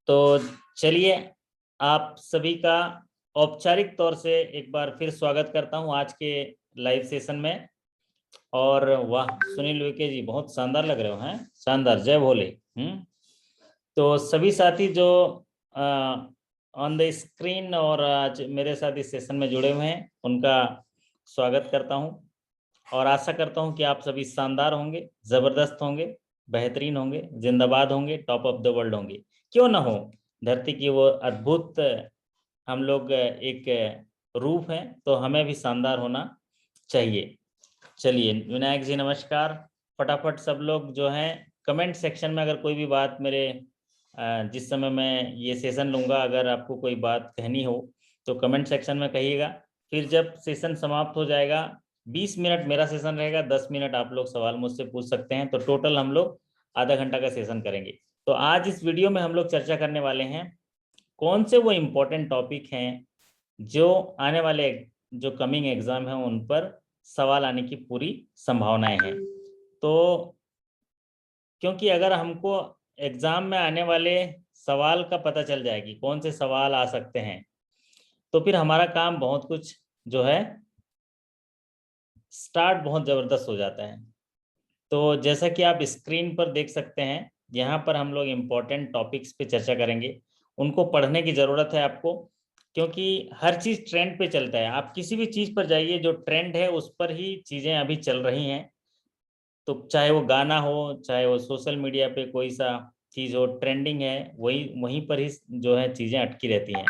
तो चलिए आप सभी का औपचारिक तौर से एक बार फिर स्वागत करता हूं आज के लाइव सेशन में। और वाह सुनील विके जी बहुत शानदार लग रहे हो हैं, शानदार, जय भोले। तो सभी साथी जो ऑन द स्क्रीन और आज मेरे साथ इस सेशन में जुड़े हुए हैं उनका स्वागत करता हूं और आशा करता हूं कि आप सभी शानदार होंगे, जबरदस्त होंगे, बेहतरीन होंगे, जिंदाबाद होंगे, टॉप ऑफ द वर्ल्ड होंगे। क्यों ना हो, धरती की वो अद्भुत हम लोग एक रूप हैं तो हमें भी शानदार होना चाहिए। चलिए विनायक जी नमस्कार। फटाफट सब लोग जो हैं कमेंट सेक्शन में अगर कोई भी बात मेरे जिस समय मैं ये सेशन लूँगा अगर आपको कोई बात कहनी हो तो कमेंट सेक्शन में कहिएगा। फिर जब सेशन समाप्त हो जाएगा 20 मिनट मेरा सेशन रहेगा, 10 मिनट आप लोग सवाल मुझसे पूछ सकते हैं, तो टोटल हम लोग आधा घंटा का सेशन करेंगे। तो आज इस वीडियो में हम लोग चर्चा करने वाले हैं कौन से वो इम्पोर्टेंट टॉपिक हैं जो आने वाले जो कमिंग एग्जाम है उन पर सवाल आने की पूरी संभावनाएं हैं। तो क्योंकि अगर हमको एग्जाम में आने वाले सवाल का पता चल जाए कि कौन से सवाल आ सकते हैं तो फिर हमारा काम बहुत कुछ जो है स्टार्ट बहुत ज़बरदस्त हो जाता है। तो जैसा कि आप स्क्रीन पर देख सकते हैं यहाँ पर हम लोग इम्पोर्टेंट टॉपिक्स पे चर्चा करेंगे। उनको पढ़ने की ज़रूरत है आपको, क्योंकि हर चीज़ ट्रेंड पे चलता है। आप किसी भी चीज़ पर जाइए, जो ट्रेंड है उस पर ही चीज़ें अभी चल रही हैं। तो चाहे वो गाना हो, चाहे वो सोशल मीडिया पे कोई सा चीज़ हो, ट्रेंडिंग है वही वहीं पर ही जो है चीज़ें अटकी रहती हैं।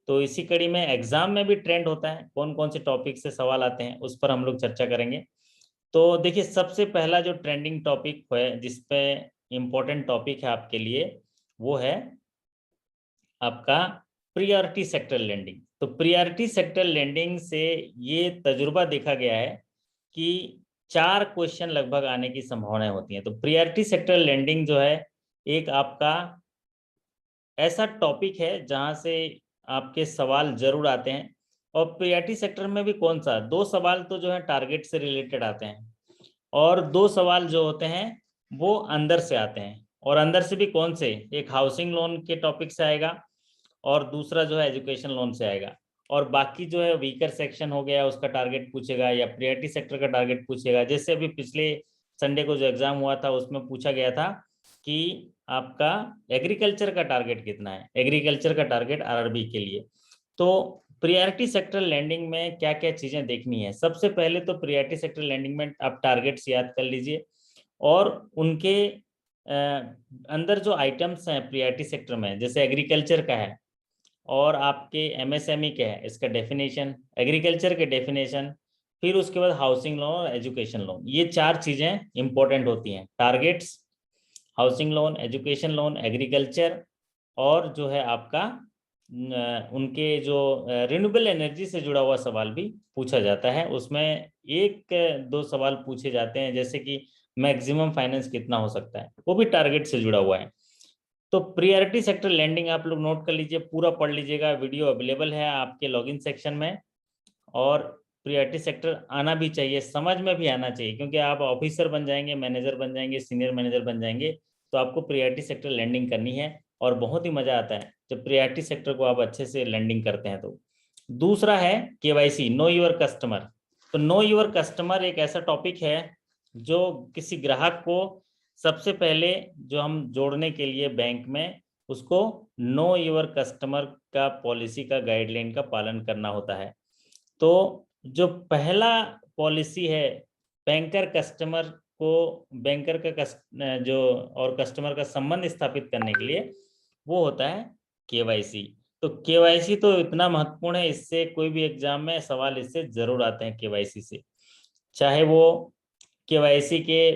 तो इसी कड़ी में एग्जाम में भी ट्रेंड होता है, कौन कौन से टॉपिक से सवाल आते हैं उस पर हम लोग चर्चा करेंगे। तो देखिए सबसे पहला जो ट्रेंडिंग टॉपिक है जिसपे इम्पोर्टेंट टॉपिक है आपके लिए वो है आपका प्रियोरिटी सेक्टर लेंडिंग। तो प्रियोरिटी सेक्टर लेंडिंग से ये तजुर्बा देखा गया है कि 4 क्वेश्चन लगभग आने की संभावनाएं होती हैं। तो प्रियोरिटी सेक्टर लेंडिंग जो है एक आपका ऐसा टॉपिक है जहां से आपके सवाल जरूर आते हैं। और प्रियोरिटी सेक्टर में भी कौन सा 2 सवाल तो जो है टारगेट से रिलेटेड आते हैं और 2 सवाल जो होते हैं वो अंदर से आते हैं। और अंदर से भी कौन से, एक हाउसिंग लोन के टॉपिक से आएगा और दूसरा जो है एजुकेशन लोन से आएगा। और बाकी जो है वीकर सेक्शन हो गया उसका टारगेट पूछेगा या प्रियोरिटी सेक्टर का टारगेट पूछेगा। जैसे अभी पिछले संडे को जो एग्जाम हुआ था उसमें पूछा गया था कि आपका एग्रीकल्चर का टारगेट कितना है, एग्रीकल्चर का टारगेट आरआरबी के लिए। तो प्रियोरिटी सेक्टर लैंडिंग में क्या क्या चीजें देखनी है, सबसे पहले तो प्रियोरिटी सेक्टर लैंडिंग में आप टारगेट्स याद कर लीजिए और उनके अंदर जो आइटम्स हैं प्रियोरिटी सेक्टर में, जैसे एग्रीकल्चर का है और आपके एमएसएमई के है, इसका डेफिनेशन, एग्रीकल्चर के डेफिनेशन, फिर उसके बाद हाउसिंग लोन और एजुकेशन लोन। ये 4 चीजें इंपॉर्टेंट होती हैं, targets, housing loan, education loan, agriculture और जो है आपका उनके जो रिन्यूएबल एनर्जी से जुड़ा हुआ सवाल भी पूछा जाता है। उसमें 1-2 सवाल पूछे जाते हैं जैसे कि मैक्सिमम फाइनेंस कितना हो सकता है, वो भी टारगेट से जुड़ा हुआ है। तो प्रियोरिटी सेक्टर लैंडिंग आप लोग नोट कर लीजिए, पूरा पढ़ लीजिएगा, वीडियो अवेलेबल है आपके लॉगिन सेक्शन में। और प्रियोरिटी सेक्टर आना भी चाहिए, समझ में भी आना चाहिए, क्योंकि आप ऑफिसर बन जाएंगे, मैनेजर बन जाएंगे, सीनियर मैनेजर बन जाएंगे तो आपको प्रियोरिटी सेक्टर लैंडिंग करनी है। और बहुत ही मजा आता है जब प्रियोरिटी सेक्टर को आप अच्छे से लैंडिंग करते हैं। तो दूसरा है केवाईसी, नो योर कस्टमर। तो नो योर कस्टमर एक ऐसा टॉपिक है जो किसी ग्राहक को सबसे पहले जो हम जोड़ने के लिए बैंक में उसको नो योर कस्टमर का पॉलिसी का गाइडलाइन का पालन करना होता है। तो जो पहला पॉलिसी है बैंकर कस्टमर को, बैंकर का जो और कस्टमर का संबंध स्थापित करने के लिए वो होता है केवाईसी। तो केवाईसी तो इतना महत्वपूर्ण है, इससे कोई भी एग्जाम में सवाल इससे जरूर आते हैं केवाईसी से, चाहे वो केवाईसी के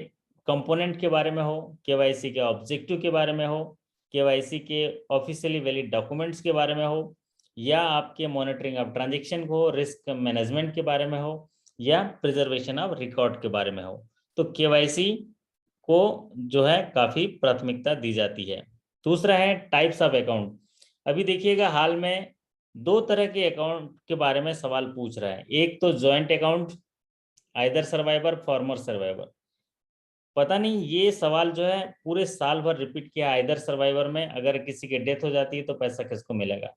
कंपोनेंट के बारे में हो, केवाईसी के ऑब्जेक्टिव के बारे में हो, केवाईसी के ऑफिशियली वैलिड डॉक्यूमेंट्स के बारे में हो, या आपके मॉनिटरिंग ऑफ ट्रांजैक्शन को, रिस्क मैनेजमेंट के बारे में हो, या प्रिजर्वेशन ऑफ रिकॉर्ड के बारे में हो। तो केवाईसी को जो है काफी प्राथमिकता दी जाती है। दूसरा है टाइप्स ऑफ अकाउंट। अभी देखिएगा हाल में 2 तरह के अकाउंट के बारे में सवाल पूछ रहा है। एक तो joint account, either survivor, farmer survivor. पता नहीं ये सवाल जो है पूरे साल भर रिपीट किया आइदर सर्वाइवर में, अगर किसी की डेथ हो जाती है तो पैसा किसको मिलेगा।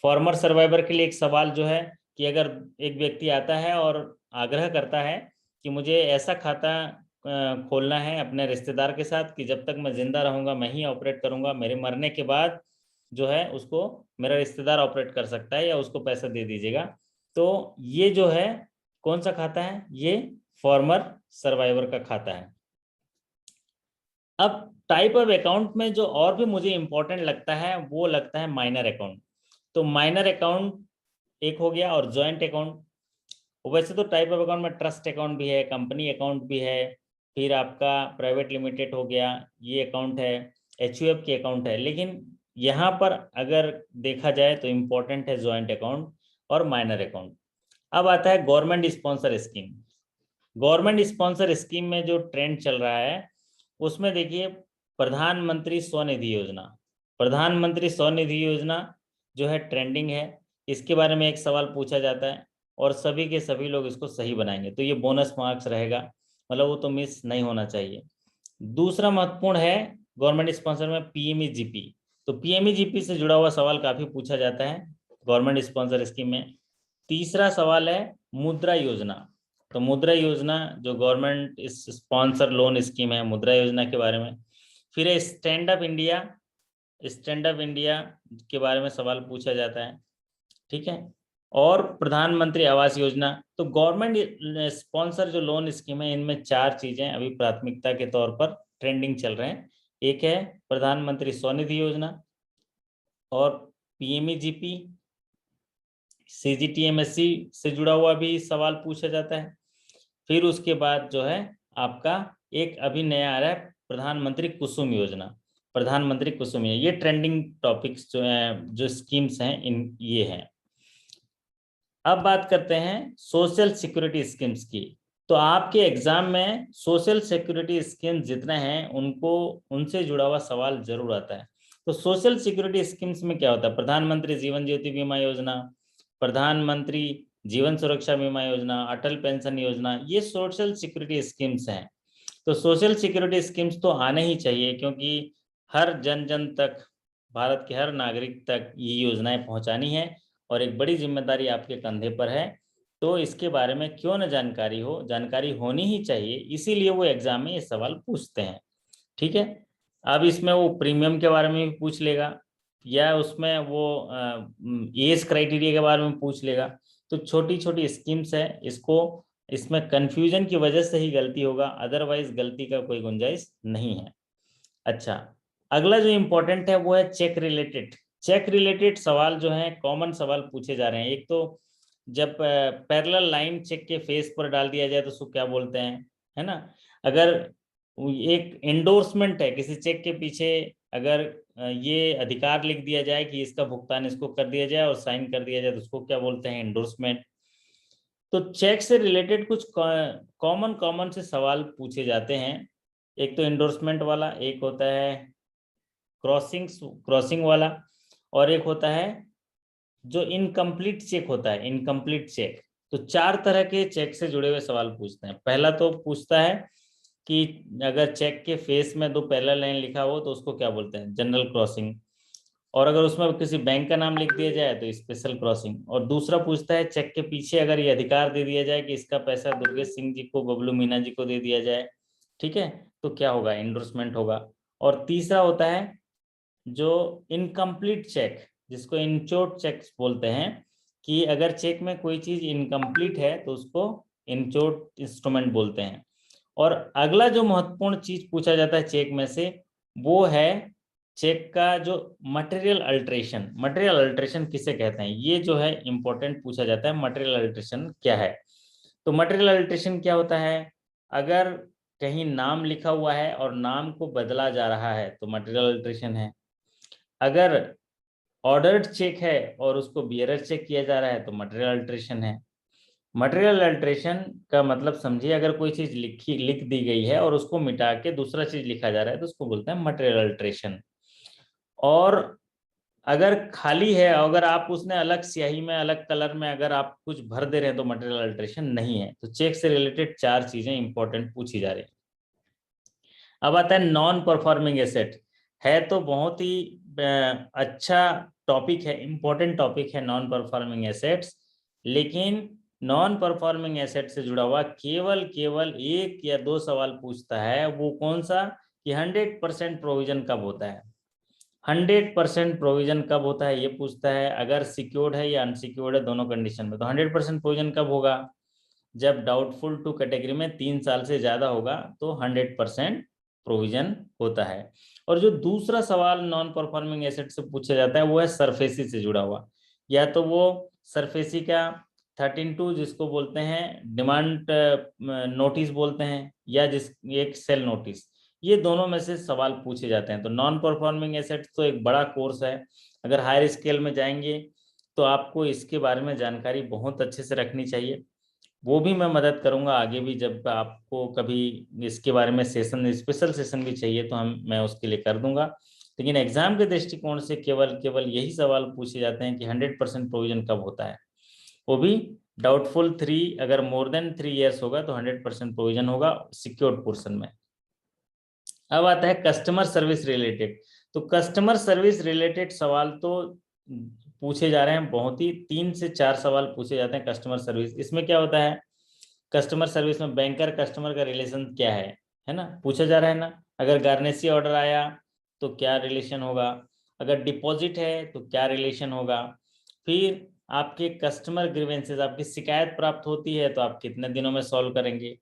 फॉर्मर सर्वाइवर के लिए एक सवाल जो है कि अगर एक व्यक्ति आता है और आग्रह करता है कि मुझे ऐसा खाता खोलना है अपने रिश्तेदार के साथ कि जब तक मैं जिंदा रहूंगा मैं ही ऑपरेट करूंगा, मेरे मरने के बाद जो है उसको मेरा रिश्तेदार ऑपरेट कर सकता है या उसको पैसा दे दीजिएगा। तो ये जो है कौन सा खाता है, ये फॉर्मर सर्वाइवर का खाता है। अब टाइप ऑफ अकाउंट में जो और भी मुझे इंपॉर्टेंट लगता है वो लगता है माइनर अकाउंट। तो माइनर अकाउंट एक हो गया और जॉइंट अकाउंट। वैसे तो टाइप ऑफ अकाउंट में ट्रस्ट अकाउंट भी है, कंपनी अकाउंट भी है, फिर आपका प्राइवेट लिमिटेड हो गया, ये अकाउंट है, एचयूएफ के अकाउंट है। लेकिन यहाँ पर अगर देखा जाए तो इम्पोर्टेंट है जॉइंट अकाउंट और माइनर अकाउंट। अब आता है government sponsor scheme. Government sponsor scheme में जो ट्रेंड चल रहा है उसमें देखिए प्रधानमंत्री स्वनिधि योजना। प्रधानमंत्री स्वनिधि योजना जो है ट्रेंडिंग है, इसके बारे में एक सवाल पूछा जाता है और सभी के सभी लोग इसको सही बनाएंगे, तो ये बोनस मार्क्स रहेगा, मतलब वो तो मिस नहीं होना चाहिए। दूसरा महत्वपूर्ण है गवर्नमेंट स्पॉन्सर में पीएमईजीपी। तो पीएमईजीपी से जुड़ा हुआ सवाल काफी पूछा जाता है गवर्नमेंट स्पॉन्सर स्कीम में। तीसरा सवाल है मुद्रा योजना। तो मुद्रा योजना जो गवर्नमेंट इस स्पॉन्सर लोन स्कीम है, मुद्रा योजना के बारे में। फिर है stand up India. Stand up India के बारे में सवाल पूछा जाता है, ठीक है। और प्रधानमंत्री आवास योजना। तो गवर्नमेंट स्पॉन्सर जो लोन स्कीम है इनमें चार चीजें अभी प्राथमिकता के तौर पर ट्रेंडिंग चल रहे हैं। एक है प्रधानमंत्री स्वनिधि योजना और पीएमईजीपी, सीजीटीएमएससी से जुड़ा हुआ भी सवाल पूछा जाता है। फिर उसके बाद जो है आपका एक अभी नया आ रहा है प्रधानमंत्री कुसुम योजना। प्रधानमंत्री कुसुम योजना, ये ट्रेंडिंग टॉपिक्स जो हैं, जो स्कीम्स हैं, इन ये हैं। अब बात करते हैं सोशल सिक्योरिटी स्कीम्स की। तो आपके एग्जाम में सोशल सिक्योरिटी स्कीम जितने हैं उनको उनसे जुड़ा हुआ सवाल जरूर आता है। तो सोशल सिक्योरिटी स्कीम्स में क्या होता है, प्रधानमंत्री जीवन ज्योति बीमा योजना, प्रधानमंत्री जीवन सुरक्षा बीमा योजना, अटल पेंशन योजना, ये सोशल सिक्योरिटी स्कीम्स हैं। तो सोशल सिक्योरिटी स्कीम्स तो आने ही चाहिए क्योंकि हर जन जन तक, भारत के हर नागरिक तक ये योजनाएं पहुंचानी है और एक बड़ी जिम्मेदारी आपके कंधे पर है। तो इसके बारे में क्यों न जानकारी हो, जानकारी होनी ही चाहिए, इसीलिए वो एग्जाम में ये सवाल पूछते हैं, ठीक है। अब इसमें वो प्रीमियम के बारे में भी पूछ लेगा या उसमें वो एज क्राइटेरिया के बारे में पूछ लेगा। तो छोटी छोटी स्कीम्स है, इसको इसमें कंफ्यूजन की वजह से ही गलती होगा, अदरवाइज गलती का कोई गुंजाइश नहीं है। अच्छा, अगला जो इम्पोर्टेंट है वो है चेक रिलेटेड। चेक रिलेटेड सवाल जो है कॉमन सवाल पूछे जा रहे हैं। एक तो जब पैरेलल लाइन चेक के फेस पर डाल दिया जाए तो उसको क्या बोलते हैं, है ना। अगर एक एंडोर्समेंट है किसी चेक के पीछे, अगर ये अधिकार लिख दिया जाए कि इसका भुगतान इसको कर दिया जाए और साइन कर दिया जाए तो उसको क्या बोलते हैं, एंडोर्समेंट। तो चेक से रिलेटेड कुछ कॉमन कॉमन से सवाल पूछे जाते हैं। एक तो एंडोर्समेंट वाला, एक होता है क्रॉसिंग वाला, और एक होता है जो इनकम्प्लीट चेक होता है, इनकम्प्लीट चेक। तो चार तरह के चेक से जुड़े हुए सवाल पूछते हैं। पहला तो पूछता है कि अगर चेक के फेस में दो पैरेलल लाइन लिखा हो तो उसको क्या बोलते हैं, जनरल क्रॉसिंग। और अगर उसमें किसी बैंक का नाम लिख दिया जाए तो स्पेशल क्रॉसिंग। और दूसरा पूछता है चेक के पीछे अगर ये अधिकार दे दिया जाए कि इसका पैसा दुर्गेश सिंह जी को, बबलू मीना जी को दे दिया जाए, ठीक है, तो क्या होगा, एंडोर्समेंट होगा। और तीसरा होता है जो इनकम्प्लीट चेक, जिसको इंचोट चेक बोलते हैं, कि अगर चेक में कोई चीज इनकम्प्लीट है तो उसको इंचोट इंस्ट्रूमेंट बोलते हैं। और अगला जो महत्वपूर्ण चीज पूछा जाता है चेक में से वो है चेक का जो मटेरियल अल्ट्रेशन। मटेरियल अल्ट्रेशन किसे कहते हैं, ये जो है इंपॉर्टेंट पूछा जाता है, मटेरियल अल्ट्रेशन क्या है। तो मटेरियल अल्ट्रेशन क्या होता है, अगर कहीं नाम लिखा हुआ है और नाम को बदला जा रहा है तो मटेरियल अल्ट्रेशन है। अगर ऑर्डर्ड चेक है और उसको बियरर चेक किया जा रहा है तो मटेरियल अल्ट्रेशन है। मटेरियल अल्ट्रेशन का मतलब समझिए, अगर कोई चीज लिख दी गई है और उसको मिटा के दूसरा चीज लिखा जा रहा है तो उसको बोलते हैं मटेरियल अल्ट्रेशन। और अगर खाली है, अगर आप उसने अलग स्याही में, अलग कलर में अगर आप कुछ भर दे रहे हैं तो मटेरियल अल्ट्रेशन नहीं है। तो चेक से रिलेटेड चार चीजें इंपॉर्टेंट पूछी जा रही है। अब आता है नॉन परफॉर्मिंग एसेट। है तो बहुत ही अच्छा टॉपिक है, इंपॉर्टेंट टॉपिक है नॉन परफॉर्मिंग एसेट्स, लेकिन नॉन परफॉर्मिंग एसेट से जुड़ा हुआ केवल केवल 1 या 2 सवाल पूछता है। वो कौन सा कि 100% प्रोविजन कब होता है। 100% प्रोविजन कब होता है ये पूछता है। अगर सिक्योर्ड है या अनसिक्योर्ड है दोनों कंडीशन में, तो 100% प्रोविजन कब होगा, जब डाउटफुल टू कैटेगरी में 3 साल से ज्यादा होगा तो 100% प्रोविजन होता है। और जो दूसरा सवाल नॉन परफॉर्मिंग एसेट से पूछा जाता है वो है सरफेसी से जुड़ा हुआ। या तो वो सरफेसी का 13(2) जिसको बोलते हैं डिमांड नोटिस बोलते हैं, या जिस एक सेल नोटिस, ये दोनों में से सवाल पूछे जाते हैं। तो नॉन परफॉर्मिंग एसेट तो एक बड़ा कोर्स है, अगर हायर स्केल में जाएंगे तो आपको इसके बारे में जानकारी बहुत अच्छे से रखनी चाहिए। वो भी मैं मदद करूंगा आगे भी, जब आपको कभी इसके बारे में सेशन, स्पेशल सेशन भी चाहिए तो मैं उसके लिए कर दूंगा। लेकिन एग्जाम के दृष्टिकोण से केवल केवल यही सवाल पूछे जाते हैं कि 100% प्रोविजन कब होता है, वो भी डाउटफुल 3, अगर मोर देन 3 ईयर्स होगा तो 100% प्रोविजन होगा सिक्योर्ड पोर्शन में। अब आता है कस्टमर सर्विस रिलेटेड। तो कस्टमर सर्विस रिलेटेड सवाल तो पूछे जा रहे हैं, बहुत ही 3 से 4 सवाल पूछे जाते हैं कस्टमर सर्विस। इसमें क्या होता है, कस्टमर सर्विस में बैंकर कस्टमर का रिलेशन क्या है ना, पूछा जा रहा है ना। अगर गारनेसी ऑर्डर आया तो क्या रिलेशन होगा, अगर डिपॉजिट है तो क्या रिलेशन होगा, फिर आपके कस्टमर ग्रीवेंसेस, आपकी शिकायत प्राप्त होती है तो आप कितने दिनों में सॉल्व करेंगे,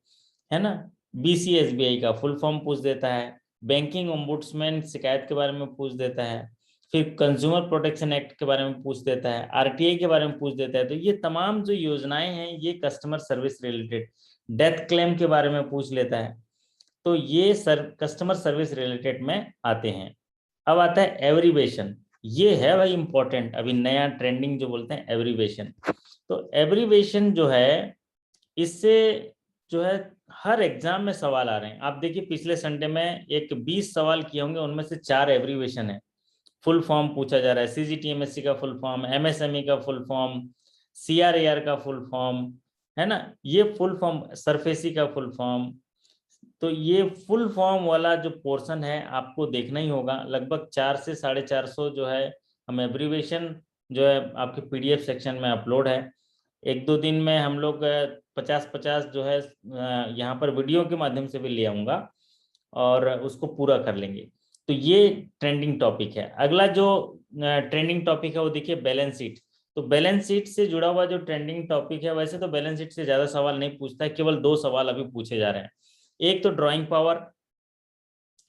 है ना। बीसीएसबीआई का फुल फॉर्म पूछ देता है, बैंकिंग ओम्बुड्समैन शिकायत के बारे में पूछ देता है, फिर कंज्यूमर प्रोटेक्शन एक्ट के बारे में पूछ देता है, आरटीआई के बारे में पूछ देता है। तो ये तमाम जो योजनाएं हैं ये customer service related, death claim के बारे में पूछ लेता है। तो ये कस्टमर सर्विस रिलेटेड में आते हैं। अब आता है एवरीवेशन, ये है भाई इंपॉर्टेंट, अभी नया ट्रेंडिंग जो बोलते हैं एवरीवेशन। तो एवरीवेशन जो है, इससे जो है हर एग्जाम में सवाल आ रहे हैं। आप देखिए पिछले संडे में एक 20 सवाल किए होंगे, उनमें से 4 एवरीवेशन है। फुल फॉर्म पूछा जा रहा है, सीजीटीएमएससी का फुल फॉर्म, एमएसएमई का फुल फॉर्म, सीआरएआर का फुल फॉर्म, है ना, ये फुल फॉर्म, सरफेसी का फुल फॉर्म। तो ये फुल फॉर्म वाला जो पोर्शन है आपको देखना ही होगा। लगभग 400 से 450 जो है हम एब्रीवेशन जो है आपके पीडीएफ सेक्शन में अपलोड है। 1-2 दिन में हम लोग 50-50 जो है यहाँ पर वीडियो के माध्यम से भी ले आऊँगा और उसको पूरा कर लेंगे। तो ये ट्रेंडिंग टॉपिक है। अगला जो ट्रेंडिंग टॉपिक है वो देखिए बैलेंस शीट। तो बैलेंस शीट से जुड़ा हुआ जो ट्रेंडिंग टॉपिक है, वैसे तो बैलेंस शीट से ज्यादा सवाल नहीं पूछता है, केवल 2 सवाल अभी पूछे जा रहे हैं। एक तो ड्राइंग पावर,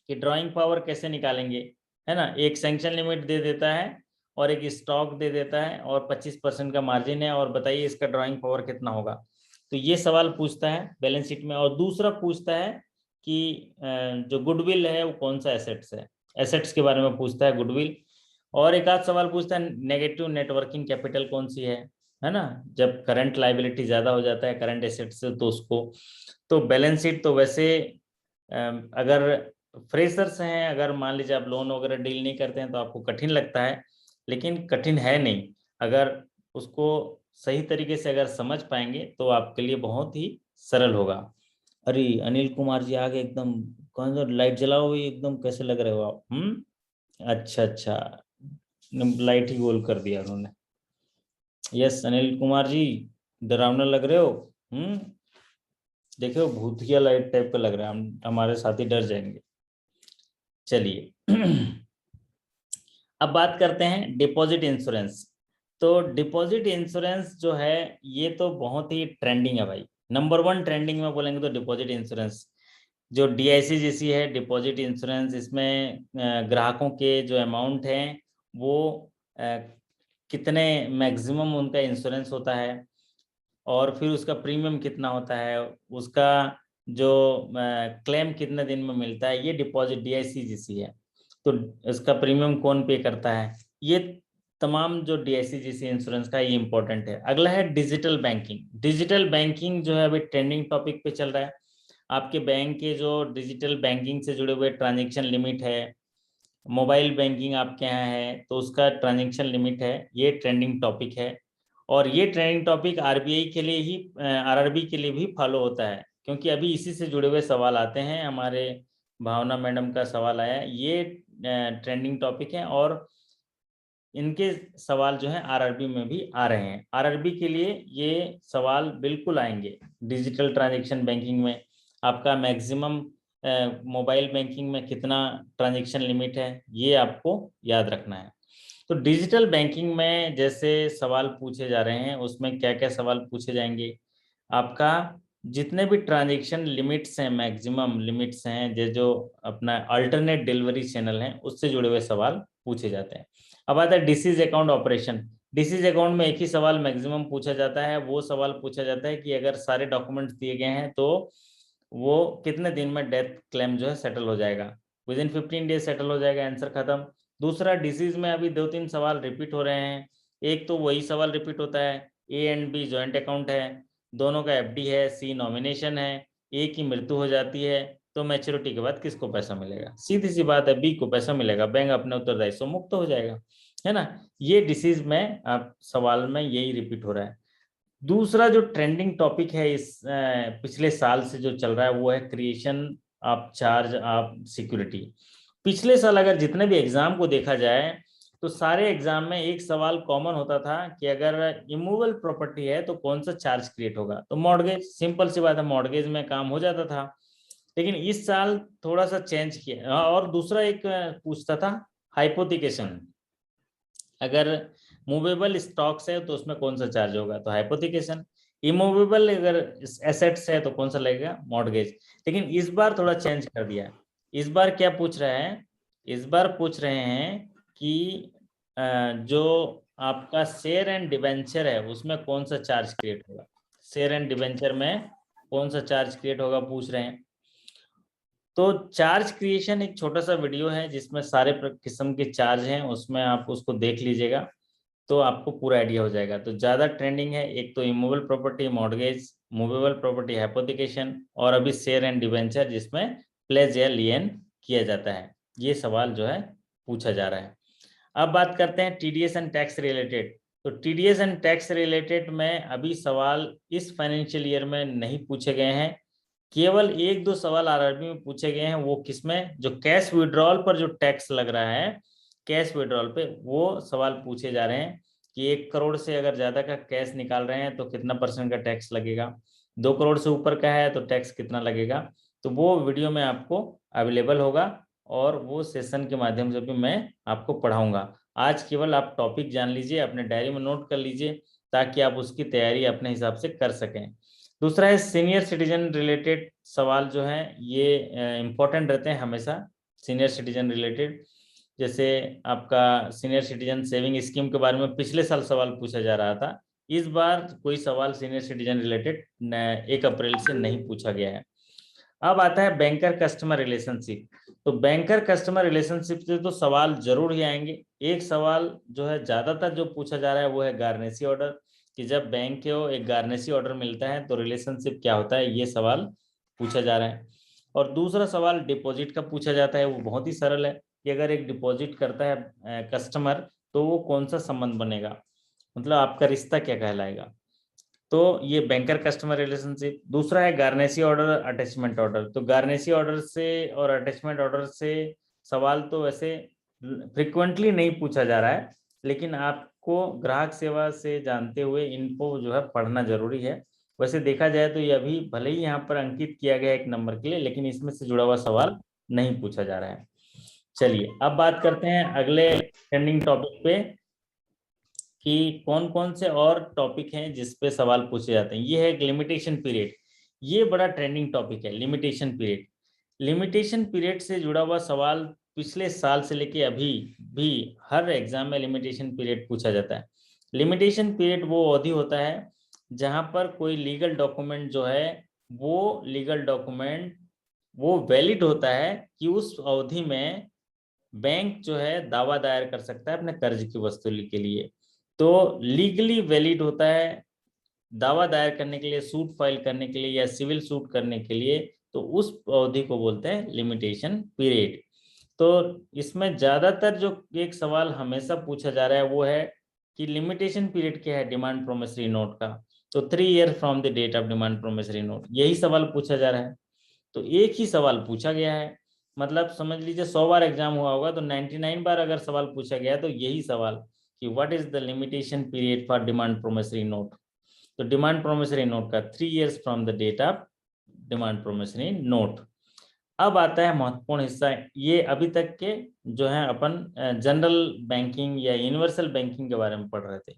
कि ड्राइंग पावर कैसे निकालेंगे, है ना। एक सैंक्शन लिमिट दे देता है और एक स्टॉक दे देता है और 25% का मार्जिन है, और बताइए इसका ड्राइंग पावर कितना होगा। तो ये सवाल पूछता है बैलेंस शीट में। और दूसरा पूछता है कि जो गुडविल है वो कौन सा एसेट्स है, एसेट्स के बारे में पूछता है गुडविल। और एक आध सवाल पूछता है नेगेटिव नेटवर्किंग कैपिटल कौन सी है ना, जब करंट लाइबिलिटी ज्यादा हो जाता है करंट एसेट से तो उसको। तो बैलेंस शीट तो वैसे अगर फ्रेशर्स हैं, अगर मान लीजिए आप लोन वगैरह डील नहीं करते हैं तो आपको कठिन लगता है, लेकिन कठिन है नहीं। अगर उसको सही तरीके से अगर समझ पाएंगे तो आपके लिए बहुत ही सरल होगा। अरे अनिल कुमार जी आगे एकदम, कौन सा लाइट जलाओ भाई, एकदम कैसे लग रहे हो आप। अच्छा अच्छा, लाइट ही गोल कर दिया उन्होंने। यस अनिल कुमार जी, डरावना लग रहे हो। देखो भूतिया लाइट टाइप का लग रहा है, हम हमारे साथी डर जाएंगे। चलिए अब बात करते हैं डिपॉजिट इंश्योरेंस। तो डिपॉजिट इंश्योरेंस जो है ये तो बहुत ही ट्रेंडिंग है भाई, नंबर 1 ट्रेंडिंग में बोलेंगे तो डिपॉजिट इंश्योरेंस। जो डीआईसीजीसी है डिपॉजिट इंश्योरेंस, इसमें ग्राहकों के जो अमाउंट हैं वो कितने मैक्सिमम उनका इंश्योरेंस होता है, और फिर उसका प्रीमियम कितना होता है, उसका जो क्लेम कितने दिन में मिलता है, ये डिपॉजिट डीआईसीजीसी है। तो इसका प्रीमियम कौन पे करता है, ये तमाम जो डीआईसीजीसी इंश्योरेंस का ये इंपॉर्टेंट है। अगला है डिजिटल बैंकिंग। डिजिटल बैंकिंग जो है अभी ट्रेंडिंग टॉपिक पे चल रहा है। आपके बैंक के जो डिजिटल बैंकिंग से जुड़े हुए ट्रांजेक्शन लिमिट है, मोबाइल बैंकिंग आपके यहाँ है तो उसका ट्रांजेक्शन लिमिट है, ये ट्रेंडिंग टॉपिक है। और ये ट्रेंडिंग टॉपिक आरबीआई के लिए ही, आरआरबी के लिए भी फॉलो होता है, क्योंकि अभी इसी से जुड़े हुए सवाल आते हैं हमारे भावना मैडम का सवाल आया, ये ट्रेंडिंग टॉपिक है और इनके सवाल जो है आरआरबी में भी आ रहे हैं। आरआरबी के लिए ये सवाल बिल्कुल आएंगे। डिजिटल ट्रांजैक्शन बैंकिंग में आपका मैक्सिमम मोबाइल बैंकिंग में कितना ट्रांजैक्शन लिमिट है, ये आपको याद रखना है। तो डिजिटल बैंकिंग में जैसे सवाल पूछे जा रहे हैं, उसमें क्या क्या सवाल पूछे जाएंगे, आपका जितने भी ट्रांजैक्शन लिमिट्स हैं, मैक्सिमम लिमिट्स हैं, जो अपना अल्टरनेट डिलीवरी चैनल है, उससे जुड़े हुए सवाल पूछे जाते हैं। अब आता है disease account operation. Disease account में एक ही सवाल मैक्सिमम पूछा जाता है। वो सवाल पूछा जाता है कि अगर सारे डॉक्यूमेंट्स दिए गए हैं तो वो कितने दिन में डेथ क्लेम जो है सेटल हो जाएगा। विद इन 15 डेज सेटल हो जाएगा, आंसर खत्म। दूसरा, डिसीज में अभी 2-3 सवाल रिपीट हो रहे हैं। एक तो वही सवाल रिपीट होता है, A and B joint account है, दोनों का एफडी है, सी नॉमिनेशन है, ए की मृत्यु हो जाती है तो मैच्योरिटी के बाद किसको पैसा मिलेगा? सीधी सी बात है, बी को पैसा मिलेगा, बैंक अपने उत्तरदायित्व से मुक्त हो जाएगा, है ना। ये डिसीज में आप सवाल में यही रिपीट हो रहा है। दूसरा जो ट्रेंडिंग टॉपिक है इस पिछले साल से जो चल रहा है, वो है creation of charge of security. पिछले साल अगर जितने भी एग्जाम को देखा जाए तो सारे एग्जाम में एक सवाल कॉमन होता था कि अगर इमूवेबल प्रॉपर्टी है तो कौन सा चार्ज क्रिएट होगा? तो मॉर्गेज, सिंपल सी बात है, मॉर्गेज में काम हो जाता था। लेकिन इस साल थोड़ा सा चेंज किया। और दूसरा एक पूछता था हाइपोथिकेशन, अगर मूवेबल स्टॉक्स है तो उसमें कौन सा चार्ज होगा? तो हाइपोथिकेशन। इमूवेबल अगर एसेट्स है तो कौन सा लगेगा? मॉर्गेज। लेकिन इस बार थोड़ा चेंज कर दिया। इस बार क्या पूछ रहे हैं? इस बार पूछ रहे हैं कि जो आपका शेयर एंड डिबेंचर है उसमें कौन सा चार्ज क्रिएट होगा? शेयर एंड डिबेंचर में कौन सा चार्ज क्रिएट होगा पूछ रहे हैं। तो चार्ज क्रिएशन एक छोटा सा वीडियो है जिसमें सारे किस्म के चार्ज हैं, उसमें आप उसको देख लीजिएगा तो आपको पूरा आइडिया हो जाएगा। तो ज्यादा ट्रेंडिंग है एक तो immovable property mortgage, movable property hypothecation, और अभी शेयर एंड डिबेंचर जिसमें प्लेज या लियन किया जाता है। ये सवाल जो है पूछा जा रहा है। अब बात करते हैं टीडीएस एंड टैक्स रिलेटेड। तो टीडीएस एंड टैक्स रिलेटेड में अभी सवाल इस फाइनेंशियल ईयर में नहीं पूछे गए हैं। केवल 1-2 सवाल आरआरबी में पूछे गए हैं। वो किसमें? जो कैश विड्रॉल पर जो टैक्स लग रहा है, कैश विड्रॉल पे वो सवाल पूछे जा रहे हैं कि 1 करोड़ से अगर ज्यादा का कैश निकाल रहे हैं तो कितना % का टैक्स लगेगा, 2 करोड़ से ऊपर का है तो टैक्स कितना लगेगा। तो वो वीडियो में आपको अवेलेबल होगा और वो सेशन के माध्यम से भी मैं आपको पढ़ाऊंगा। आज केवल आप टॉपिक जान लीजिए, अपने डायरी में नोट कर लीजिए ताकि आप उसकी तैयारी अपने हिसाब से कर सकें। दूसरा है सीनियर सिटीजन रिलेटेड सवाल जो है ये इम्पोर्टेंट रहते हैं हमेशा। सीनियर सिटीजन रिलेटेड, जैसे आपका सीनियर सिटीजन सेविंग स्कीम के बारे में पिछले साल सवाल पूछा जा रहा था। इस बार कोई सवाल सीनियर सिटीजन रिलेटेड 1 अप्रैल से नहीं पूछा गया है। अब आता है बैंकर कस्टमर रिलेशनशिप। तो बैंकर कस्टमर रिलेशनशिप से तो सवाल जरूर ही आएंगे। एक सवाल जो है ज्यादातर जो पूछा जा रहा है वो है गारनेसी ऑर्डर, कि जब बैंक को एक गारनेसी ऑर्डर मिलता है तो रिलेशनशिप क्या होता है, ये सवाल पूछा जा रहा है। और दूसरा सवाल डिपॉजिट का पूछा जाता है। वो बहुत ही सरल है कि अगर एक डिपॉजिट करता है कस्टमर तो वो कौन सा संबंध बनेगा, मतलब आपका रिश्ता क्या कहलाएगा। तो ये बैंकर कस्टमर रिलेशनशिप। दूसरा है गार्नेसी ऑर्डर, अटैचमेंट ऑर्डर। तो गार्नेसी ऑर्डर से और अटैचमेंट ऑर्डर से सवाल तो वैसे फ्रिक्वेंटली नहीं पूछा जा रहा है, लेकिन आपको ग्राहक सेवा से जानते हुए इनको जो है पढ़ना जरूरी है। वैसे देखा जाए तो ये अभी भले ही यहाँ पर अंकित किया गया 1 नंबर के लिए, लेकिन इसमें से जुड़ा हुआ सवाल नहीं पूछा जा रहा है। चलिए अब बात करते हैं अगले ट्रेंडिंग टॉपिक पे कि कौन कौन से और टॉपिक हैं जिस पे सवाल पूछे जाते हैं। ये है लिमिटेशन पीरियड। ये बड़ा ट्रेंडिंग टॉपिक है, लिमिटेशन पीरियड। लिमिटेशन पीरियड से जुड़ा हुआ सवाल पिछले साल से लेके अभी भी हर एग्जाम में लिमिटेशन पीरियड पूछा जाता है। लिमिटेशन पीरियड वो अवधि होता है जहां पर कोई लीगल डॉक्यूमेंट जो है वो लीगल डॉक्यूमेंट वो वैलिड होता है कि उस अवधि में बैंक जो है दावा दायर कर सकता है अपने कर्ज की वसूली के लिए। तो लीगली वैलिड होता है दावा दायर करने के लिए, सूट फाइल करने के लिए या सिविल सूट करने के लिए, तो उस अवधि को बोलते हैं लिमिटेशन पीरियड। तो इसमें ज्यादातर जो एक सवाल हमेशा पूछा जा रहा है वो है कि लिमिटेशन पीरियड क्या है डिमांड प्रोमिसरी नोट का। तो 3 year from the date of demand promissory note, यही सवाल पूछा जा रहा है। तो एक ही सवाल पूछा गया है मतलब समझ लीजिए 100 बार एग्जाम हुआ होगा तो 99 बार अगर सवाल पूछा गया तो यही सवाल कि what is the limitation period for demand promissory note. तो डिमांड प्रोमिसरी नोट का 3 years from the date of demand promissory note. अब आता है महत्वपूर्ण हिस्सा, ये अभी तक के जो है अपन जनरल बैंकिंग या यूनिवर्सल बैंकिंग के बारे में पढ़ रहे थे।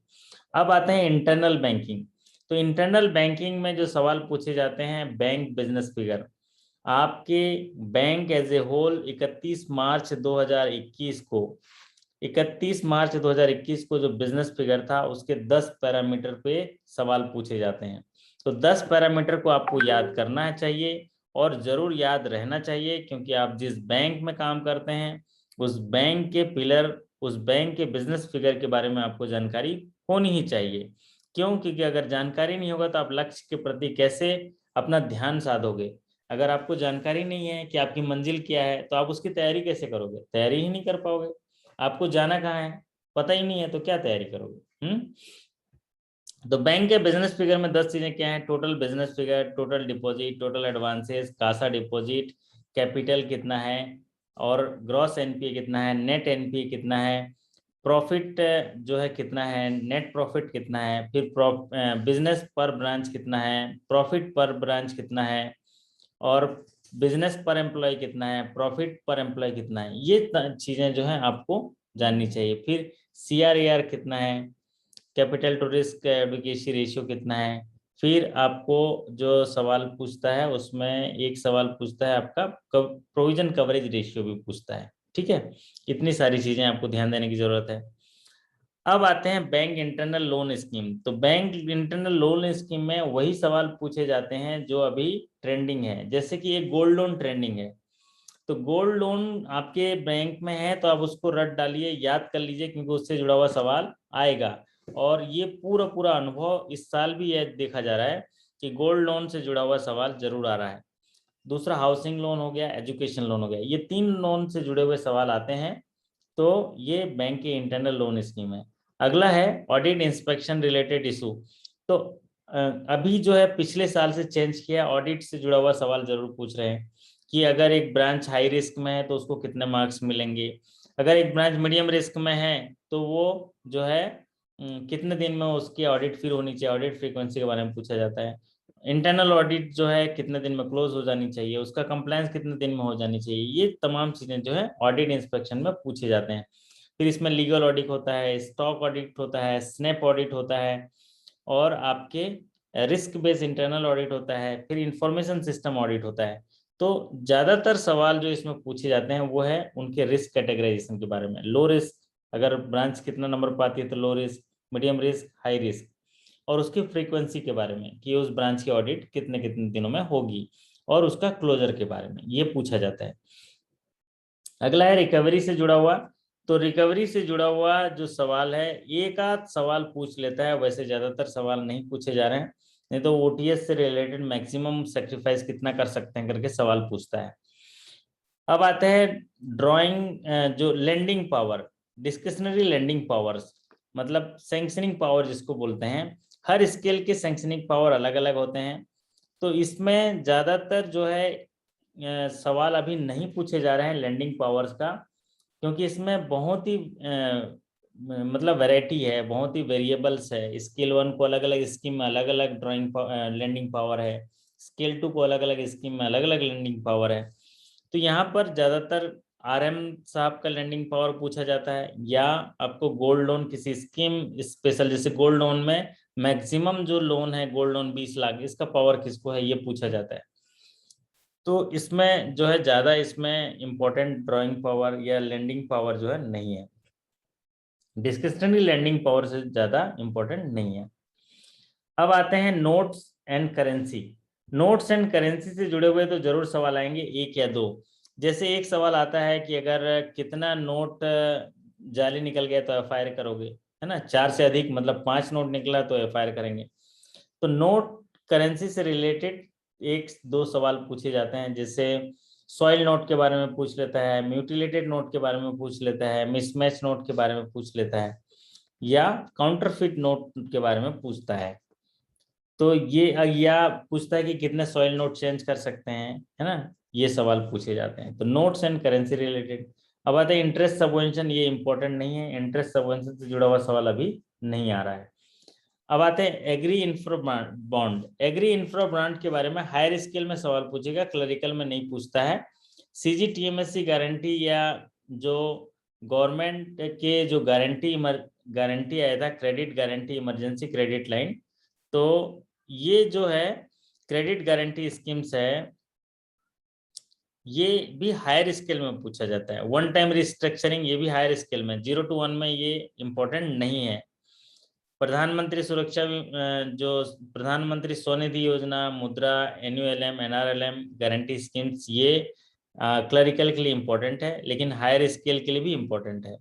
अब आते हैं इंटरनल बैंकिंग। तो इंटरनल बैंकिंग में जो सवाल पूछे जाते हैं, बैंक बिजनेस फिगर। आपके बैंक एज ए होल 31 मार्च 2021 को 31 मार्च 2021 को जो बिजनेस फिगर था उसके 10 पैरामीटर पे सवाल पूछे जाते हैं। तो 10 पैरामीटर को आपको याद करना चाहिए और जरूर याद रहना चाहिए, क्योंकि आप जिस बैंक में काम करते हैं उस बैंक के पिलर, उस बैंक के बिजनेस फिगर के बारे में आपको जानकारी होनी ही चाहिए। क्यों? क्योंकि अगर जानकारी नहीं होगा तो आप लक्ष्य के प्रति कैसे अपना ध्यान साधोगे। अगर आपको जानकारी नहीं है कि आपकी मंजिल क्या है तो आप उसकी तैयारी कैसे करोगे? तैयारी ही नहीं कर पाओगे। आपको जाना कहाँ है पता ही नहीं है तो क्या तैयारी करोगे? तो बैंक के बिजनेस फिगर में 10 चीजें क्या है? Total business figure, total deposit, total advances, Kasa deposit, capital कितना है, और ग्रॉस एनपीए कितना है, नेट एनपीए कितना है, प्रॉफिट जो है कितना है, नेट प्रॉफिट कितना है, फिर बिजनेस पर ब्रांच कितना है, प्रॉफिट पर ब्रांच कितना है, और बिजनेस पर एम्प्लॉय कितना है, प्रॉफिट पर एम्प्लॉय कितना है। ये चीजें जो है आपको जाननी चाहिए। फिर सीआरएआर कितना है, capital to risk adequacy ratio कितना है। फिर आपको जो सवाल पूछता है उसमें एक सवाल पूछता है आपका प्रोविजन कवरेज रेशियो भी पूछता है। ठीक है, इतनी सारी चीजें आपको ध्यान देने की जरूरत है। अब आते हैं बैंक इंटरनल लोन स्कीम। तो बैंक इंटरनल लोन स्कीम में वही सवाल पूछे जाते हैं जो अभी ट्रेंडिंग है। जैसे कि एक गोल्ड लोन ट्रेंडिंग है, तो गोल्ड लोन आपके बैंक में है तो आप उसको रट डालिए, याद कर लीजिए, क्योंकि उससे जुड़ा हुआ सवाल आएगा। और ये पूरा पूरा अनुभव इस साल भी यह देखा जा रहा है कि गोल्ड लोन से जुड़ा हुआ सवाल जरूर आ रहा है। दूसरा हाउसिंग लोन हो गया, एजुकेशन लोन हो गया, ये 3 लोन से जुड़े हुए सवाल आते हैं। तो ये बैंक के इंटरनल लोन स्कीम है। अगला है ऑडिट इंस्पेक्शन रिलेटेड इशू। तो अभी जो है पिछले साल से चेंज किया, ऑडिट से जुड़ा हुआ सवाल जरूर पूछ रहे हैं कि अगर एक ब्रांच हाई रिस्क में है तो उसको कितने मार्क्स मिलेंगे, अगर एक ब्रांच मीडियम रिस्क में है तो वो जो है कितने दिन में उसकी ऑडिट फिर होनी चाहिए, ऑडिट फ्रीक्वेंसी के बारे में पूछा जाता है। इंटरनल ऑडिट जो है कितने दिन में क्लोज हो जानी चाहिए, उसका कंप्लायंस कितने दिन में हो जानी चाहिए, ये तमाम चीजें जो है ऑडिट इंस्पेक्शन में पूछे जाते हैं। फिर इसमें लीगल ऑडिट होता है, स्टॉक ऑडिट होता है, स्नैप ऑडिट होता है, और आपके रिस्क बेस्ड इंटरनल ऑडिट होता है, फिर इंफॉर्मेशन सिस्टम ऑडिट होता है। तो ज्यादातर सवाल जो इसमें पूछे जाते हैं वो है उनके रिस्क कैटेगराइजेशन के बारे में। लो रिस्क, अगर ब्रांच कितना नंबर पाती है तो low risk, medium risk, high risk, और उसकी फ्रीक्वेंसी के बारे में कि उस ब्रांच की ऑडिट कितने कितने दिनों में होगी, और उसका क्लोजर के बारे में ये पूछा जाता है। अगला है रिकवरी से जुड़ा हुआ। तो रिकवरी से जुड़ा हुआ जो सवाल है एक आध सवाल पूछ लेता है, वैसे ज्यादातर सवाल नहीं पूछे जा रहे हैं। नहीं तो ओटीएस से रिलेटेड मैक्सिमम सेक्रीफाइस कितना कर सकते हैं करके सवाल पूछता है। अब आते हैं ड्राइंग जो lending power, discretionary lending powers, मतलब सैंक्शनिंग पावर जिसको बोलते हैं। हर स्केल के सैंक्शनिंग पावर अलग अलग होते हैं। तो इसमें ज्यादातर जो है सवाल अभी नहीं पूछे जा रहे हैं लैंडिंग पावर्स का, क्योंकि इसमें बहुत ही मतलब वैरायटी है, बहुत ही वेरिएबल्स है। स्केल 1 को अलग अलग स्कीम में अलग अलग ड्राइंग लैंडिंग पावर है, स्केल 2 को अलग अलग स्कीम में अलग अलग लैंडिंग पावर है। तो यहाँ पर ज्यादातर आरएम साहब का लैंडिंग पावर पूछा जाता है, या आपको गोल्ड लोन किसी स्कीम स्पेशल, जैसे गोल्ड लोन में मैक्सिमम जो लोन है गोल्ड लोन 20 लाख, इसका पावर किसको है ये पूछा जाता है। तो इसमें जो है ज्यादा इसमें इंपॉर्टेंट ड्राइंग पावर या लैंडिंग पावर जो है नहीं है, डिस्क्रिशनरी लैंडिंग पावर से ज्यादा इंपॉर्टेंट नहीं है। अब आते हैं notes and currency. Notes and currency से जुड़े हुए तो जरूर सवाल आएंगे, एक या दो। जैसे एक सवाल आता है कि अगर कितना नोट जाली निकल गया तो एफआईआर करोगे, है ना, 4 से अधिक मतलब 5 नोट निकला तो एफआईआर करेंगे। तो नोट करेंसी से रिलेटेड एक दो सवाल पूछे जाते हैं, जैसे सॉइल नोट के बारे में पूछ लेता है, म्यूटिलेटेड नोट के बारे में पूछ लेता है, मिसमैच नोट के बारे में पूछ लेता है, या काउंटरफिट नोट के बारे में पूछता है। तो ये या पूछता है कि कितने सॉइल नोट चेंज कर सकते हैं, है ना, ये सवाल पूछे जाते हैं। तो नोट्स एंड करेंसी रिलेटेड। अब आता है इंटरेस्ट सबवेंशन, ये इंपॉर्टेंट नहीं है, इंटरेस्ट सबवेंशन से जुड़ा हुआ सवाल अभी नहीं आ रहा है। अब आते हैं agri infra bond. Agri infra bond के बारे में हायर स्केल में सवाल पूछेगा, क्लरिकल में नहीं पूछता है। सीजीटीएमएससी गारंटी या जो गवर्नमेंट के जो गारंटी आया था, credit guarantee emergency credit line, तो ये जो है क्रेडिट गारंटी स्कीम्स है, ये भी हायर स्केल में पूछा जाता है। वन टाइम रिस्ट्रक्चरिंग, ये भी हायर स्केल में, 0 to 1 में ये इंपॉर्टेंट नहीं है। प्रधानमंत्री सुरक्षा जो प्रधानमंत्री स्वनिधि योजना, मुद्रा, एनयूएलएम, एनआरएलएम गारंटी स्कीम्स, ये क्लरिकल के लिए इंपॉर्टेंट है, लेकिन हायर स्केल के लिए भी इंपॉर्टेंट है।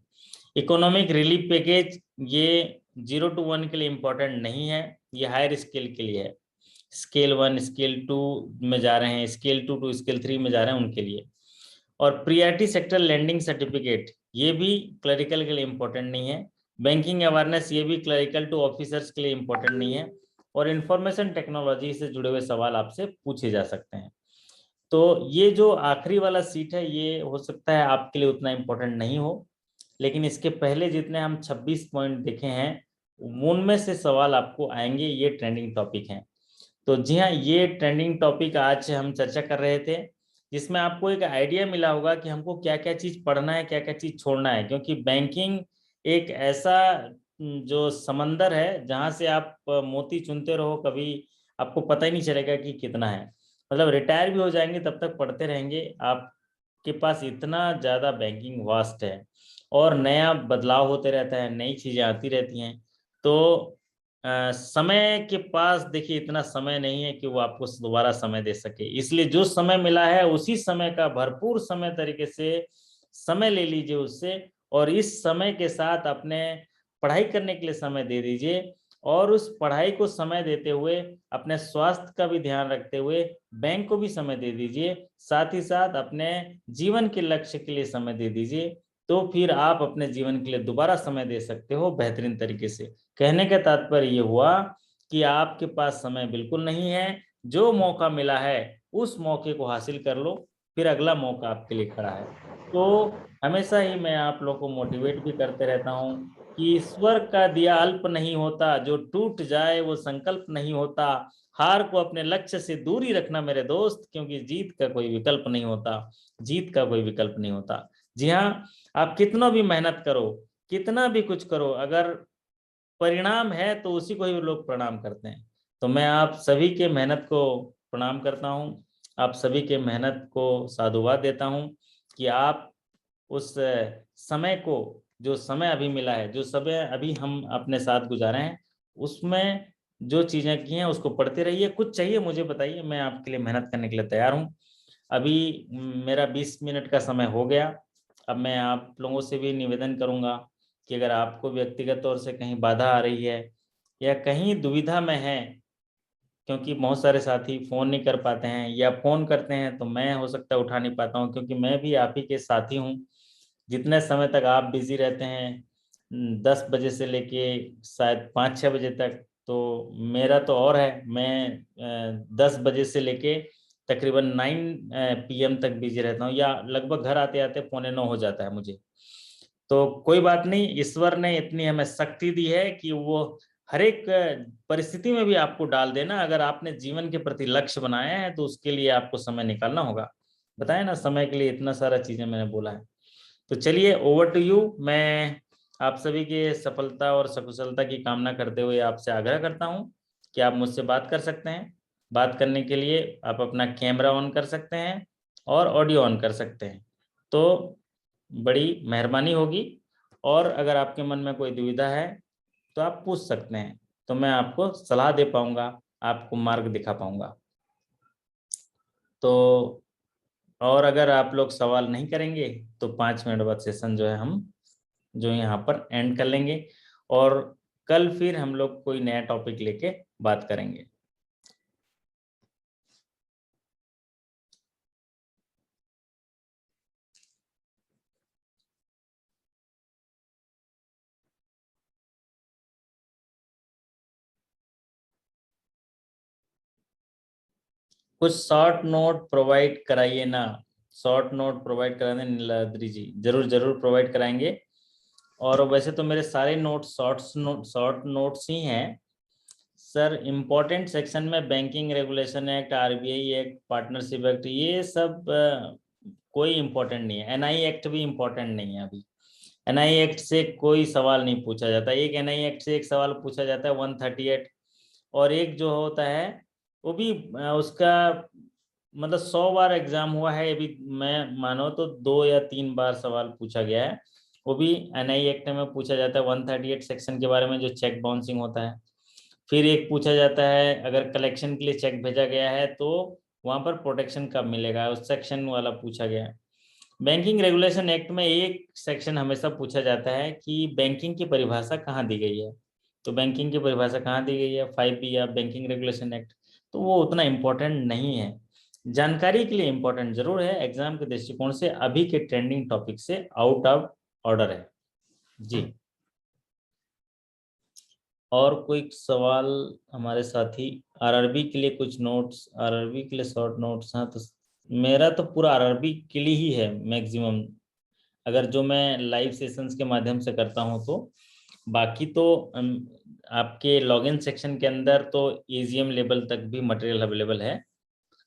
इकोनॉमिक रिलीफ पैकेज, ये 0 to 1 के लिए इंपॉर्टेंट नहीं है, ये हायर स्केल के लिए है। स्केल 1 स्केल 2 में जा रहे हैं, स्केल 2 to स्केल 3 में जा रहे हैं उनके लिए। और प्रियरिटी सेक्टर लैंडिंग सर्टिफिकेट, ये भी क्लरिकल के लिए इंपॉर्टेंट नहीं है। बैंकिंग अवेयरनेस, ये भी क्लरिकल टू ऑफिसर्स के लिए इंपॉर्टेंट नहीं है। और इंफॉर्मेशन टेक्नोलॉजी से जुड़े हुए सवाल आपसे पूछे जा सकते हैं। तो ये जो आखिरी वाला सीट है, ये हो सकता है आपके लिए उतना इंपॉर्टेंट नहीं हो, लेकिन इसके पहले जितने हम 26 पॉइंट देखे हैं, उनमें से सवाल आपको आएंगे, ये ट्रेंडिंग टॉपिक हैं। तो जी हाँ, ये ट्रेंडिंग टॉपिक आज हम चर्चा कर रहे थे, जिसमें आपको एक आइडिया मिला होगा कि हमको क्या क्या चीज पढ़ना है, क्या क्या चीज छोड़ना है। क्योंकि बैंकिंग एक ऐसा जो समंदर है, जहां से आप मोती चुनते रहो, कभी आपको पता ही नहीं चलेगा कि कितना है। मतलब रिटायर भी हो जाएंगे तब तक पढ़ते रहेंगे, आपके पास इतना ज़्यादा बैंकिंग वास्ट है। और नया बदलाव होते रहता है, नई चीज़ें आती रहती हैं। तो समय के पास देखिए इतना समय नहीं है कि वो आपको दोबारा समय दे सके, इसलिए जो समय मिला है उसी समय का भरपूर समय तरीके से समय ले लीजिए उससे, और इस समय के साथ अपने पढ़ाई करने के लिए समय दे दीजिए। और उस पढ़ाई को समय देते हुए अपने स्वास्थ्य का भी ध्यान रखते हुए बैंक को भी समय दे दीजिए, साथ ही साथ अपने जीवन के लक्ष्य के लिए समय दे दीजिए। तो फिर आप अपने जीवन के लिए दोबारा समय दे सकते हो बेहतरीन तरीके से। कहने का तात्पर्य ये हुआ कि आपके पास समय बिल्कुल नहीं है, जो मौका मिला है उस मौके को हासिल कर लो, फिर अगला मौका आपके लिए खड़ा है। तो हमेशा ही मैं आप लोगों को मोटिवेट भी करते रहता हूँ कि ईश्वर का दिया अल्प नहीं होता, जो टूट जाए वो संकल्प नहीं होता। हार को अपने लक्ष्य से दूरी रखना मेरे दोस्त, क्योंकि जीत का कोई विकल्प नहीं होता, जीत का कोई विकल्प नहीं होता। जी हाँ, आप कितना भी मेहनत करो, कितना भी कुछ करो, अगर परिणाम है तो उसी को ही लोग प्रणाम करते हैं। तो मैं आप सभी के मेहनत को प्रणाम करता हूँ, आप सभी के मेहनत को साधुवाद देता हूँ कि आप उस समय को, जो समय अभी मिला है, जो समय अभी हम अपने साथ गुजारे हैं, उसमें जो चीज़ें की हैं उसको पढ़ते रहिए। कुछ चाहिए मुझे बताइए, मैं आपके लिए मेहनत करने के लिए तैयार हूँ। अभी मेरा 20 मिनट का समय हो गया। अब मैं आप लोगों से भी निवेदन करूंगा कि अगर आपको व्यक्तिगत तौर से कहीं बाधा आ रही है या कहीं दुविधा में है, क्योंकि बहुत सारे साथी फ़ोन नहीं कर पाते हैं या फ़ोन करते हैं तो मैं हो सकता है उठा नहीं पाता हूँ, क्योंकि मैं भी आप ही के साथी हूँ। जितने समय तक आप बिजी रहते हैं, 10 बजे से लेके शायद 5-6 बजे तक, तो मेरा तो और है, मैं 10 बजे से लेके तकरीबन 9 PM तक बिजी रहता हूँ, या लगभग घर आते आते 8:45 हो जाता है मुझे। तो कोई बात नहीं, ईश्वर ने इतनी हमें शक्ति दी है कि वो हर एक परिस्थिति में भी आपको डाल देना। अगर आपने जीवन के प्रति लक्ष्य बनाया है तो उसके लिए आपको समय निकालना होगा। बताए ना, समय के लिए इतना सारा चीजें मैंने बोला है। तो चलिए, ओवर टू यू। मैं आप सभी के सफलता और सकुशलता की कामना करते हुए आपसे आग्रह करता हूं कि आप मुझसे बात कर सकते हैं। बात करने के लिए आप अपना कैमरा ऑन कर सकते हैं और ऑडियो ऑन कर सकते हैं, तो बड़ी मेहरबानी होगी। और अगर आपके मन में कोई दुविधा है तो आप पूछ सकते हैं, तो मैं आपको सलाह दे पाऊंगा, आपको मार्ग दिखा पाऊंगा। तो और अगर आप लोग सवाल नहीं करेंगे तो 5 मिनट बाद सेशन जो है हम जो यहाँ पर एंड कर लेंगे, और कल फिर हम लोग कोई नया टॉपिक लेके बात करेंगे। कुछ शॉर्ट नोट प्रोवाइड कराइए ना, शॉर्ट नोट प्रोवाइड कराने नीलाद्री जी, जरूर जरूर प्रोवाइड कराएंगे। और वैसे तो मेरे सारे नोट शॉर्ट नोट्स ही हैं सर। इम्पोर्टेंट सेक्शन में banking regulation act, RBI act, partnership act, ये सब कोई इम्पोर्टेंट नहीं है। एनआई एक्ट भी इम्पोर्टेंट नहीं है अभी। एनआई एक्ट से कोई सवाल नहीं पूछा जाता। एक एनआई एक्ट से एक सवाल पूछा जाता है 138, और एक जो होता है वो भी उसका मतलब 100 बार एग्जाम हुआ है, अभी मैं मानो तो 2 या 3 बार सवाल पूछा गया है। वो भी एनआई एक्ट में पूछा जाता है 138 सेक्शन के बारे में, जो चेक बाउंसिंग होता है। फिर एक पूछा जाता है अगर कलेक्शन के लिए चेक भेजा गया है तो वहां पर प्रोटेक्शन कब मिलेगा, उस सेक्शन वाला पूछा गया है। बैंकिंग रेगुलेशन एक्ट में एक सेक्शन हमेशा पूछा जाता है कि बैंकिंग की परिभाषा कहाँ दी गई है। तो बैंकिंग की परिभाषा कहाँ दी गई है, 5B या बैंकिंग रेगुलेशन एक्ट। तो वो उतना इम्पोर्टेंट नहीं है, जानकारी के लिए इम्पोर्टेंट जरूर है, एग्जाम के दृष्टिकोण से अभी के ट्रेंडिंग टॉपिक से आउट ऑफ ऑर्डर है जी। और कोई सवाल हमारे साथी, आरआरबी के लिए कुछ नोट्स, आरआरबी के लिए शॉर्ट नोट्स। हाँ, तो मेरा तो पूरा आरआरबी के लिए ही है मैक्सिमम, अगर जो मैं लाइव सेशंस के माध्यम से करता हूँ तो। बाकी तो आपके लॉगिन सेक्शन के अंदर तो एजीएम लेवल तक भी मटेरियल अवेलेबल है।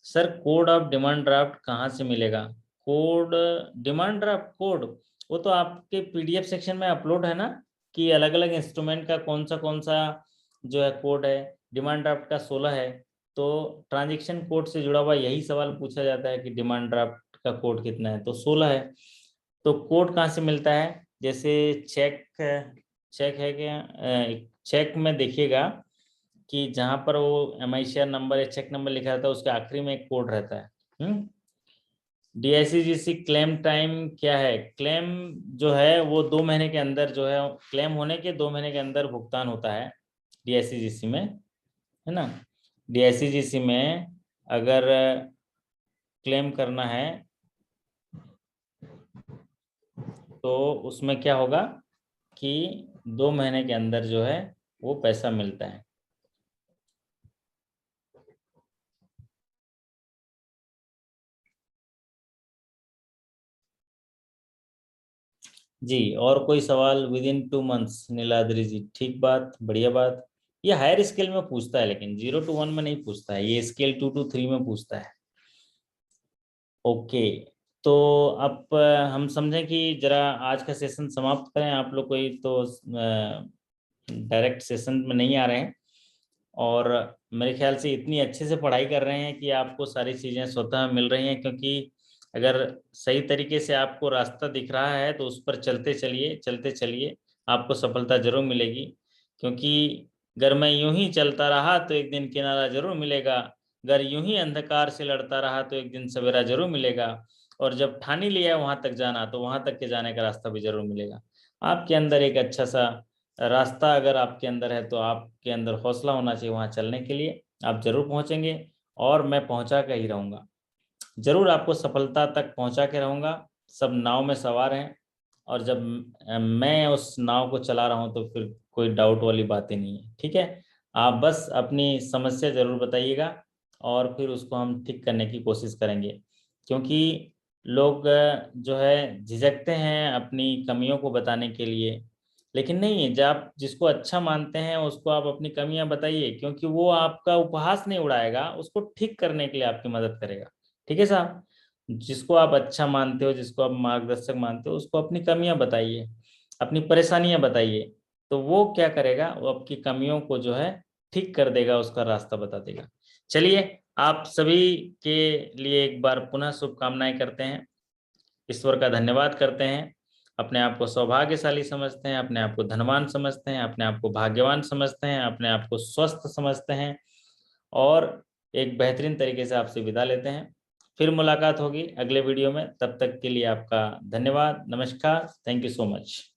Sir code of demand draft कहाँ से मिलेगा? कोड, डिमांड ड्राफ्ट कोड, वो तो आपके पीडीएफ सेक्शन में अपलोड है ना, कि अलग अलग इंस्ट्रूमेंट का कौन सा जो है कोड है। डिमांड ड्राफ्ट का 16 है, तो ट्रांजेक्शन कोड से जुड़ा हुआ यही सवाल पूछा जाता है कि डिमांड ड्राफ्ट का कोड कितना है, तो 16 है। तो कोड कहाँ से मिलता है? जैसे चेक, चेक है क्या, चेक में देखिएगा कि जहां पर वो एमआईसीआर नंबर या चेक नंबर लिखा रहता है उसके आखिरी में एक कोड रहता है। डीआईसीजीसी क्लेम टाइम क्या है? क्लेम जो है वो 2 महीने के अंदर जो है, क्लेम होने के 2 महीने के अंदर भुगतान होता है डीआईसीजीसी में, है ना। डीआईसीजीसी में अगर क्लेम करना है तो उसमें क्या होगा कि 2 महीने के अंदर जो है वो पैसा मिलता है। जी, और कोई सवाल? विद इन 2 मंथ्स, नीलाद्री जी, ठीक बात, बढ़िया बात। ये हायर स्केल में पूछता है, लेकिन 0 to 1 में नहीं पूछता है, ये स्केल 2 to 3 में पूछता है। ओके, तो अब हम समझें कि जरा आज का सेशन समाप्त करें। आप लोग कोई तो डायरेक्ट सेशन में नहीं आ रहे हैं, और मेरे ख्याल से इतनी अच्छे से पढ़ाई कर रहे हैं कि आपको सारी चीज़ें स्वतः मिल रही हैं, क्योंकि अगर सही तरीके से आपको रास्ता दिख रहा है तो उस पर चलते चलिए, आपको सफलता जरूर मिलेगी। क्योंकि अगर मैं यूं ही चलता रहा तो एक दिन किनारा जरूर मिलेगा, अगर यूं ही अंधकार से लड़ता रहा तो एक दिन सवेरा जरूर मिलेगा, और जब ठान ही लिया वहां तक जाना तो वहां तक के जाने का रास्ता भी जरूर मिलेगा। आपके अंदर एक अच्छा सा रास्ता अगर आपके अंदर है तो आपके अंदर हौसला होना चाहिए वहां चलने के लिए, आप जरूर पहुंचेंगे। और मैं पहुंचा के ही रहूंगा, जरूर आपको सफलता तक पहुंचा के रहूंगा। सब नाव में सवार हैं, और जब मैं उस नाव को चला रहा हूं तो फिर कोई डाउट वाली बात ही नहीं है। ठीक है, आप बस अपनी समस्या जरूर बताइएगा, और फिर उसको हम ठीक करने की कोशिश करेंगे। क्योंकि लोग जो है झिझकते हैं अपनी कमियों को बताने के लिए, लेकिन नहीं, जब आप जिसको अच्छा मानते हैं उसको आप अपनी कमियां बताइए, क्योंकि वो आपका उपहास नहीं उड़ाएगा, उसको ठीक करने के लिए आपकी मदद करेगा। ठीक है साहब, जिसको आप अच्छा मानते हो, जिसको आप मार्गदर्शक मानते हो, उसको अपनी कमियां बताइए, अपनी परेशानियां बताइए, तो वो क्या करेगा, वो आपकी कमियों को जो है ठीक कर देगा, उसका रास्ता बता देगा। चलिए, आप सभी के लिए एक बार पुनः शुभकामनाएं करते हैं, ईश्वर का धन्यवाद करते हैं, अपने आप को सौभाग्यशाली समझते हैं, अपने आप को धनवान समझते हैं, अपने आप को भाग्यवान समझते हैं, अपने आप को स्वस्थ समझते हैं, और एक बेहतरीन तरीके से आपसे विदा लेते हैं। फिर मुलाकात होगी अगले वीडियो में, तब तक के लिए आपका धन्यवाद, नमस्कार, थैंक यू सो मच।